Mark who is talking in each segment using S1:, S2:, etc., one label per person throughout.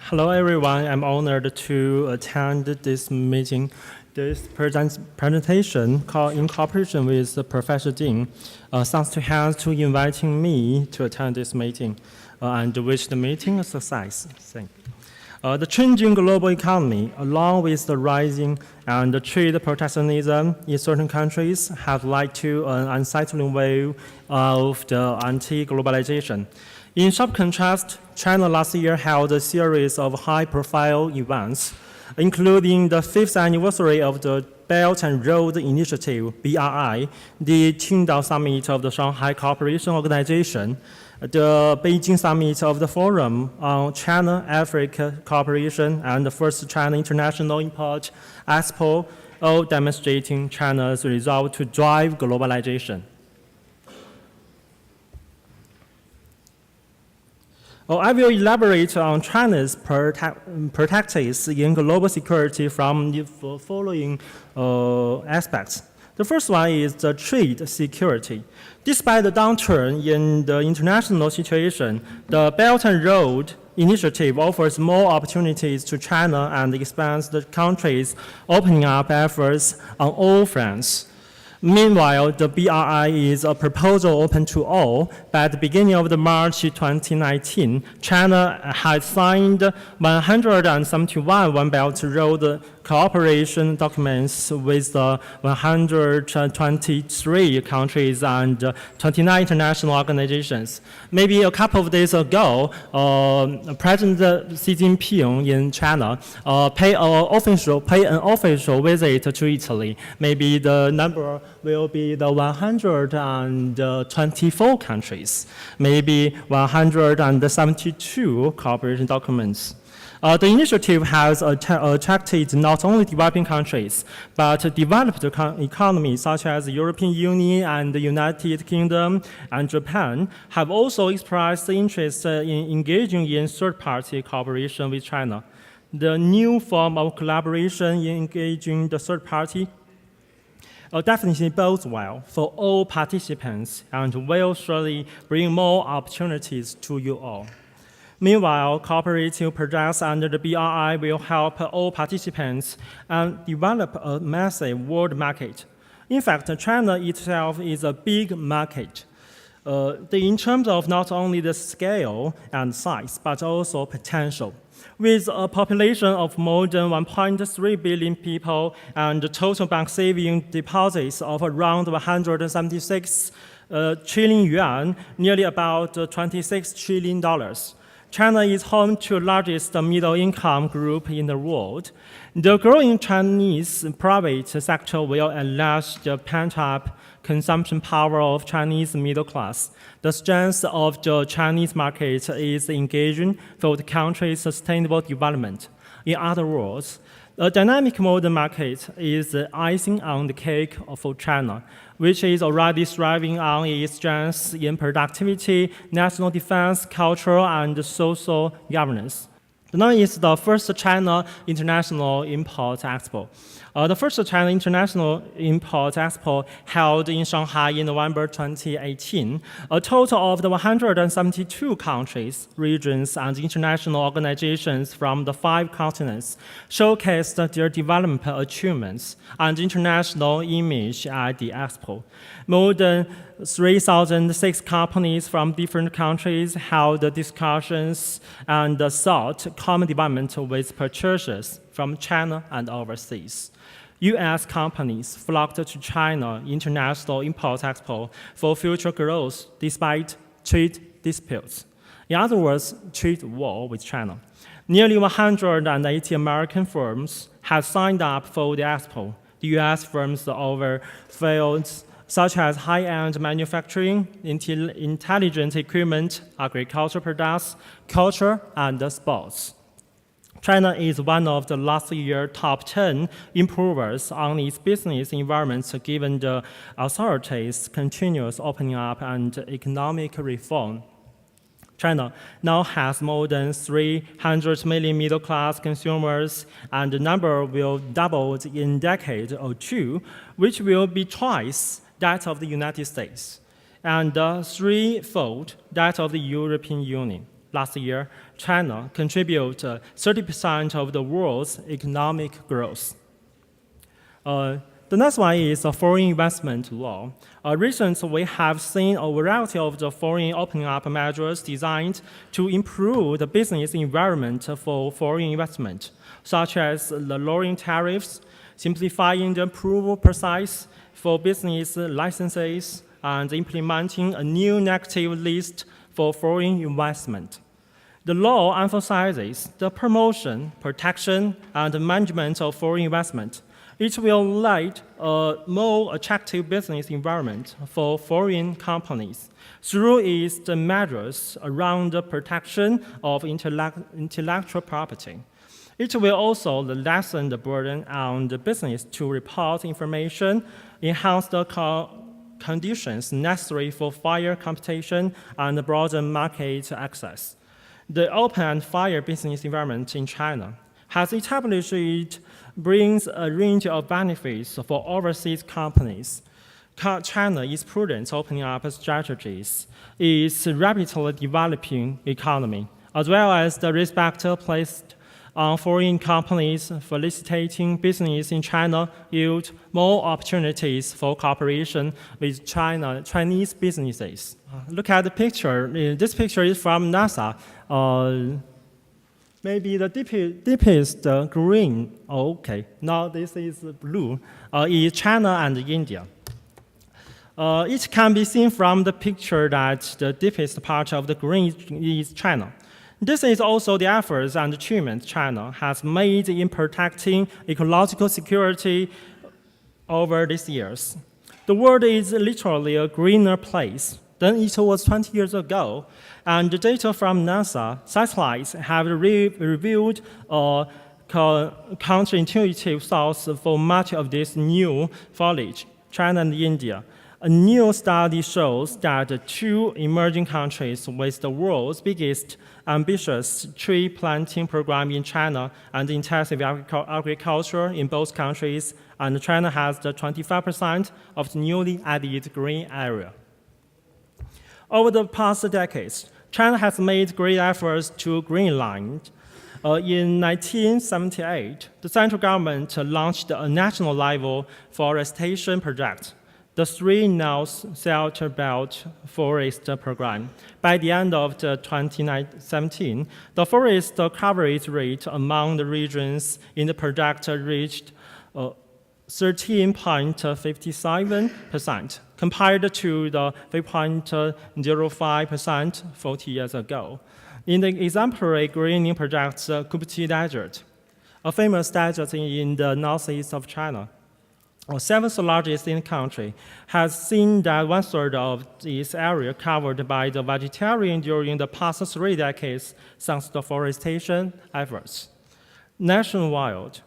S1: Hello, everyone. I'm honored to attend this meeting, this presentation in cooperation with Professor Ding. Thanks to him to inviting me to attend this meeting and wish the meeting a success. Thank you. The changing global economy, along with the rising and trade protectionism in certain countries, have led to an unsettling wave of the anti-globalization. In sharp contrast, China last year held a series of high-profile events, including the 5th anniversary of the Belt and Road Initiative, BRI, the Qingdao Summit of the Shanghai Cooperation Organization, the Beijing Summit of the Forum on China-Africa Cooperation, and the first China International Import Expo, all demonstrating China's resolve to drive globalization. I will elaborate on China's practice in global security from the following aspects. The first one is the trade security. Despite the downturn in the international situation, the Belt and Road Initiative offers more opportunities to China and expands the country's opening up efforts on all fronts. Meanwhile, the BRI is a proposal open to all. By the beginning of March 2019, China had signed 171 One Belt Road cooperation documents with 123 countries and 29 international organizations. Maybe a couple of days ago, President Xi Jinping in China paid an official visit to Italy. Maybe the number will be the 124 countries, maybe 172 cooperation documents. The initiative has attracted not only developing countries, but developed economies such as the European Union and the United Kingdom and Japan have also expressed interest in engaging in third-party cooperation with China. The new form of collaboration in engaging the third party definitely bodes well for all participants and will surely bring more opportunities to you all. Meanwhile, cooperative projects under the BRI will help all participants and develop a massive world market. In fact, China itself is a big market in terms of not only the scale and size, but also potential. With a population of more than 1.3 billion people and total bank saving deposits of around 176 trillion yuan, nearly about $26 trillion. China is home to the largest middle-income group in the world. The growing Chinese private sector will unleash the pent-up consumption power of Chinese middle class. The strength of the Chinese market is engaging for the country's sustainable development. In other words, a dynamic modern market is the icing on the cake for China, which is already thriving on its strengths in productivity, national defense, cultural, and social governance. Now is the first China International Import Expo. The first China International Import Expo held in Shanghai in November 2018. A total of the 172 countries, regions, and international organizations from the 5 continents showcased their development achievements and international image at the Expo. More than 3,006 companies from different countries held discussions and sought common development with purchasers from China and overseas. U.S. companies flocked to China International Import Expo for future growth despite trade disputes. In other words, trade war with China. Nearly 180 American firms have signed up for the Expo. The U.S. firms over fields such as high-end manufacturing, intelligent equipment, agricultural products, culture, and sports. China is one of the last year's top 10 improvers on its business environment given the authorities' continuous opening up and economic reform. China now has more than 300 million middle-class consumers, and the number will double in a decade or two, which will be twice that of the United States, and threefold that of the European Union. last year, China contributed 30% of the world's economic growth. The next one is the foreign investment law. Recently, we have seen a variety of the foreign opening up measures designed to improve the business environment for foreign investment, such as the lowering tariffs, simplifying the approval process for business licenses, and implementing a new negative list for foreign investment. The law emphasizes the promotion, protection, and management of foreign investment. It will lead a more attractive business environment for foreign companies through its measures around the protection of intellectual property. It will also lessen the burden on the business to report information, enhance the conditions necessary for fair competition, and broaden market access. The open and fair business environment in China has established it brings a range of benefits for overseas companies. China is prudent opening up strategies, its rapidly developing economy, as well as the respect placed on foreign companies facilitating business in China yield more opportunities for cooperation with Chinese businesses. Look at the picture. This picture is from NASA. Maybe the deepest green, okay, now this is blue, is China and India. It can be seen from the picture that the deepest part of the green is China. This is also the efforts and achievements China has made in protecting ecological security over these years. The world is literally a greener place than it was 20 years ago, and the data from NASA satellites have revealed a counterintuitive source for much of this new foliage, China and India. A new study shows that the two emerging countries with the world's biggest ambitious tree planting program in China and intensive agriculture in both countries, and China has the 25% of the newly added green area. Over the past decades, China has made great efforts to greenland. In 1978, the central government launched a national-level forestation project, the Three North Shelter Belt Forest Program. By the end of 2017, the forest coverage rate among the regions in the project reached 13.57%, compared to the 5.05% 40 years ago. In the exemplary greening project, Kupchi Desert, a famous desert in the northeast of China, the seventh largest in the country, has seen that one-third of its area covered by the vegetarian during the past 3 decades thanks to forestation efforts. Nationwide,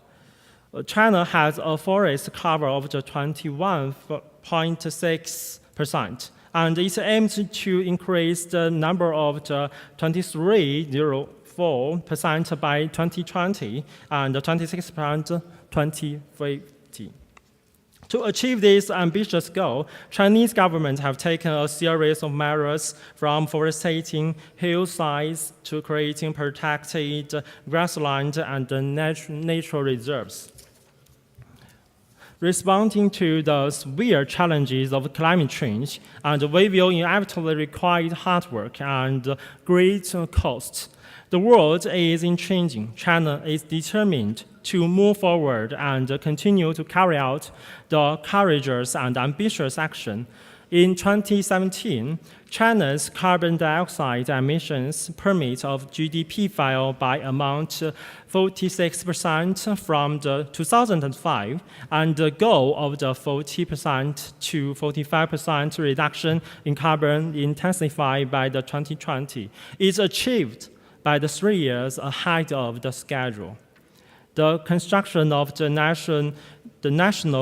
S1: China has a forest cover of 21.6%, and it aims to increase the number of 23.04% by 2020 and 26% 2050. To achieve this ambitious goal, Chinese government have taken a series of measures from foresting hillsides to creating protected grassland and natural reserves. Responding to the severe challenges of climate change, and we will inevitably require hard work and great costs. The world is changing. China is determined to move forward and continue to carry out the courageous and ambitious action. In 2017, China's carbon dioxide emissions per unit of GDP fell by amount 46% from the 2005, and the goal of the 40% to 45% reduction in carbon intensified by the 2020 is achieved by the 3 years ahead of the schedule. The construction of the national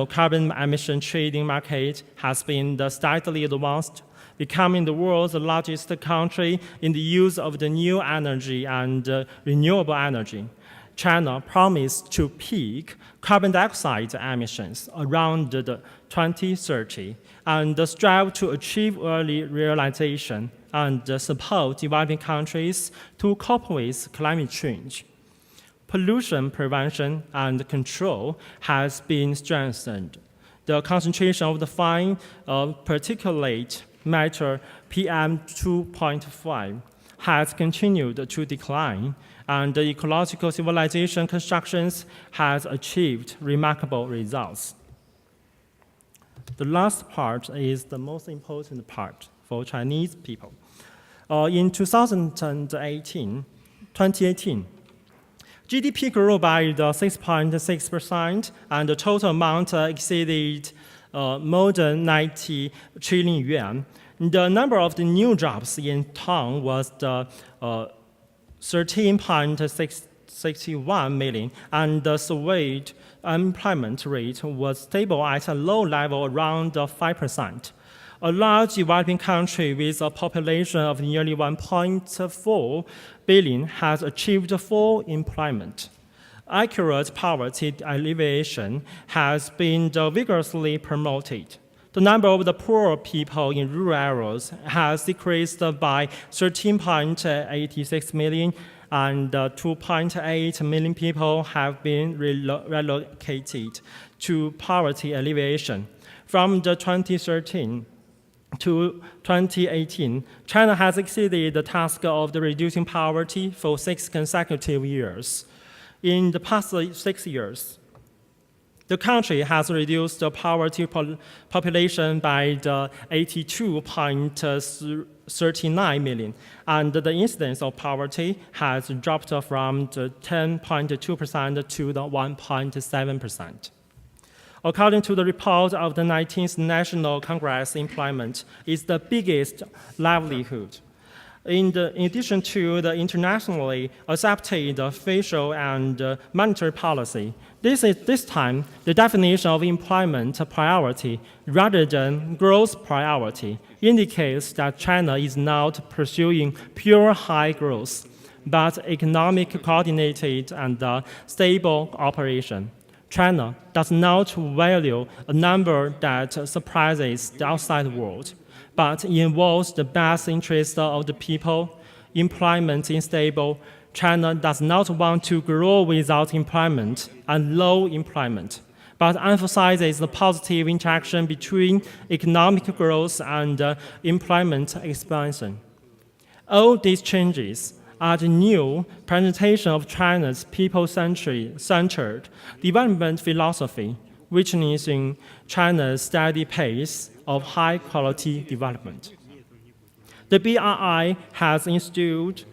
S1: carbon emission trading market has been steadily advanced, becoming the world's largest country in the use of the new energy and renewable energy. China promised to peak carbon dioxide emissions around 2030 and strive to achieve early realization and support developing countries to cope with climate change. Pollution prevention and control has been strengthened. The concentration of the fine particulate matter PM2.5 has continued to decline, and the ecological civilization constructions has achieved remarkable results. The last part is the most important part for Chinese people. In 2018, GDP grew by 6.6%, and the total amount exceeded more than 90 trillion yuan. The number of the new jobs in town was 13.61 million, and the surveyed unemployment rate was stable at a low level around 5%. A large developing country with a population of nearly 1.4 billion has achieved full employment. Accurate poverty alleviation has been vigorously promoted. The number of the poor people in rural areas has decreased by 13.86 million, and 2.8 million people have been relocated to poverty alleviation. From the 2013 to 2018, China has exceeded the task of reducing poverty for 6 consecutive years. In the past 6 years, the country has reduced the poverty population by 82.39 million, and the incidence of poverty has dropped from 10.2% to 1.7%. According to the report of the 19th National Congress, employment is the biggest livelihood. In addition to the internationally accepted fiscal and monetary policy, this time the definition of employment priority rather than growth priority indicates that China is not pursuing pure high growth, but economic coordinated and stable operation. China does not value a number that surprises the outside world, but involves the best interest of the people. Employment is stable. China does not want to grow without employment and low employment, but emphasizes the positive interaction between economic growth and employment expansion. All these changes are the new presentation of China's people-centered development philosophy, witnessing China's steady pace of high-quality development. The BRI has instilled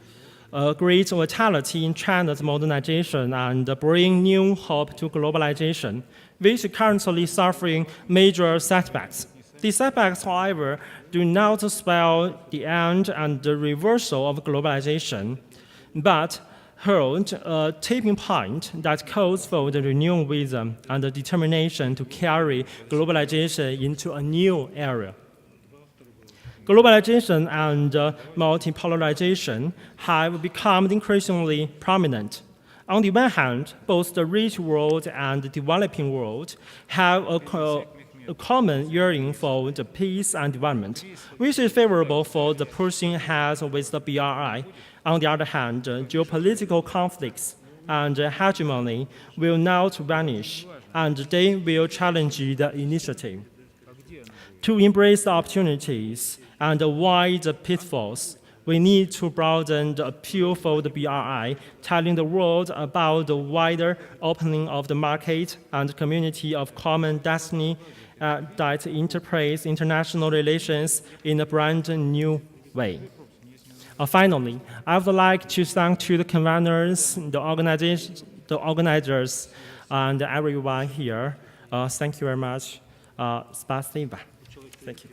S1: great vitality in China's modernization and bring new hope to globalization, which is currently suffering major setbacks. These setbacks, however, do not spell the end and the reversal of globalization, but hold a tipping point that calls for the renewed wisdom and the determination to carry globalization into a new era. Globalization and multipolarization have become increasingly prominent. On the one hand, both the rich world and the developing world have a common yearning for the peace and development, which is favorable for the pushing ahead with the BRI. On the other hand, geopolitical conflicts and hegemony will not vanish, and they will challenge the initiative. To embrace the opportunities and avoid the pitfalls, we need to broaden the appeal for the BRI, telling the world about the wider opening of the market and community of common destiny that interprets international relations in a brand new way. Finally, I would like to thank the conveners, the organizers, and everyone here. Thank you very much. Spasiba. Thank you.